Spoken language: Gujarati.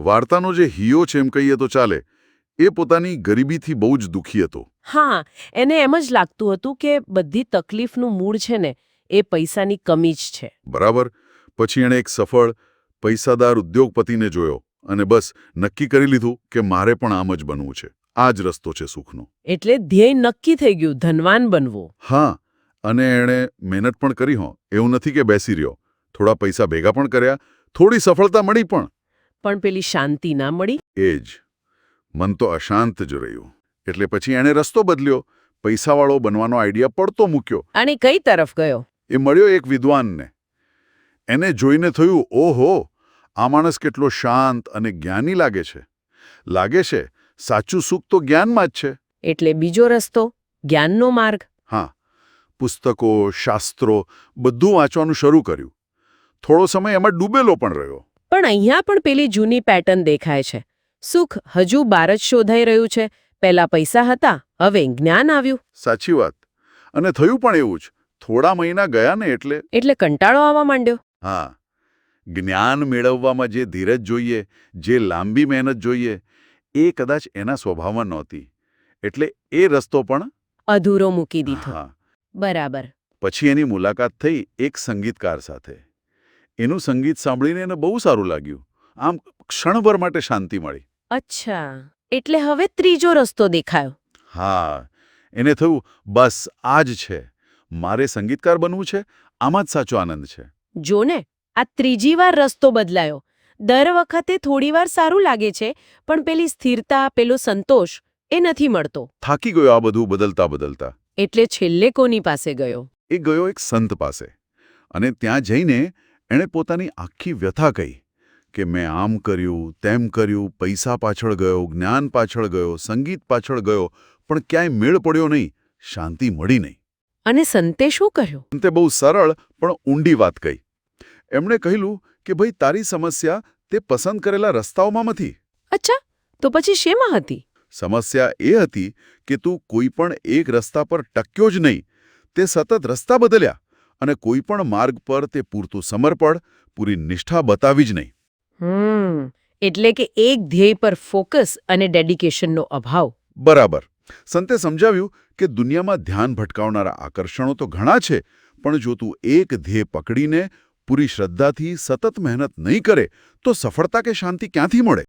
વાર્તાનો જે હિયો છે એમ કહીએ તો ચાલે, એ પોતાની ગરીબીથી બહુ જ દુઃખી હતો. હા, એને એમ જ લાગતું હતું કે બધી તકલીફનું મૂળ છે ને એ પૈસાની કમી જ છે. બરાબર. પછી એણે એક સફળ, પૈસાદાર ઉદ્યોગપતિને જોયો અને બસ નક્કી કરી લીધું કે મારે પણ આમ જ બનવું છે. આ જ રસ્તો છે સુખનો. એટલે ધ્યેય નક્કી થઈ ગયું, ધનવાન બનવું. હા, અને એણે મહેનત પણ કરી હો. એવું નથી કે બેસી રહ્યો. થોડા પૈસા ભેગા પણ કર્યા, થોડી સફળતા મળી પણ. પણ પેલી શાંતિ ના મળી. એ જ. મન તો અશાંત જ રહ્યું. એટલે પછી એણે રસ્તો બદલ્યો. પૈસાવાળો બનવાનો આઈડિયા પડતો મૂક્યો. અને કઈ તરફ ગયો? એ મળ્યો એક વિદ્વાનને. એને જોઈને થયું, ઓહો, આ માણસ કેટલો શાંત અને જ્ઞાની લાગે છે. લાગે છે સાચું સુખ તો જ્ઞાનમાં જ છે. એટલે બીજો રસ્તો, જ્ઞાનનો માર્ગ. હા, પુસ્તકો, શાસ્ત્રો બધું વાંચવાનું શરૂ કર્યું. થોડો સમય એમાં ડૂબેલો પણ રહ્યો. પણ અહીંયા પણ પેલી જૂની પેટર્ન દેખાય છે. સુખ હજુ બહાર જ શોધાઈ રહ્યું છે. પહેલા પૈસા હતા, હવે જ્ઞાન આવ્યું. સાચી વાત. અને થયું પણ એવું જ. થોડા મહિના ગયા ને એટલે કંટાળો આવવા માંડ્યો. હા, જ્ઞાન મેળવવામાં જે ધીરજ જોઈએ, જે લાંબી મહેનત જોઈએ, એ કદાચ એના સ્વભાવમાં નહોતી. એટલે એ રસ્તો પણ અધૂરો મૂકી દીધો. હા. બરાબર. પછી એની મુલાકાત થઈ એક સંગીતકાર સાથે. એનું સંગીત સાંભળીને એને બહુ સારું લાગ્યું. આમ ક્ષણભર માટે શાંતિ મળી. અચ્છા, એટલે હવે ત્રીજો રસ્તો દેખાયો. હા, એને થયું બસ આ જ છે. મારે સંગીતકાર બનવું છે. આમાં જ સાચો આનંદ છે. જો ને, આ ત્રીજી વાર રસ્તો બદલાયો. દર વખતે થોડીવાર સારું લાગે છે, પણ પેલી સ્થિરતા, પેલો સંતોષ એ નથી મળતો. થાકી ગયો આ બધું બદલતા બદલતા. એટલે છેલ્લે કોની પાસે ગયો? એ ગયો એક સંત પાસે. અને ત્યાં જઈને એણે પોતાની આખી વ્યથા કહી કે મેં આમ કર્યું, તેમ કર્યું, પૈસા પાછળ ગયો, જ્ઞાન પાછળ ગયો, સંગીત પાછળ ગયો, પણ ક્યાંય મેળ પડ્યો નહીં, શાંતિ મળી નહીં. અને સંતે શું કર્યું? સંતે બહુ સરળ પણ ઊંડી વાત કહી. એમણે કહ્યું કે ભાઈ તારી સમસ્યા તે પસંદ કરેલા રસ્તાઓમાં નથી. અચ્છા, તો પછી શેમાં હતી? સમસ્યા એ હતી કે તું કોઈ પણ એક રસ્તા પર ટક્યો જ નહીં. તે સતત રસ્તા બદલ્યા અને કોઈ પણ માર્ગ પર તે પૂરતું સમર્પણ, પૂરી નિષ્ઠા બતાવી જ નહીં. એટલે કે એક ધ્યેય પર ફોકસ અને ડેડિકેશનનો અભાવ. બરાબર. સંતે સમજાવ્યું કે દુનિયામાં ધ્યાન ભટકાવનારા આકર્ષણો તો ઘણા છે, પણ જો તું એક ધ્યેય પકડીને પૂરી શ્રદ્ધાથી સતત મહેનત નહીં કરે તો સફળતા કે શાંતિ ક્યાંથી મળે?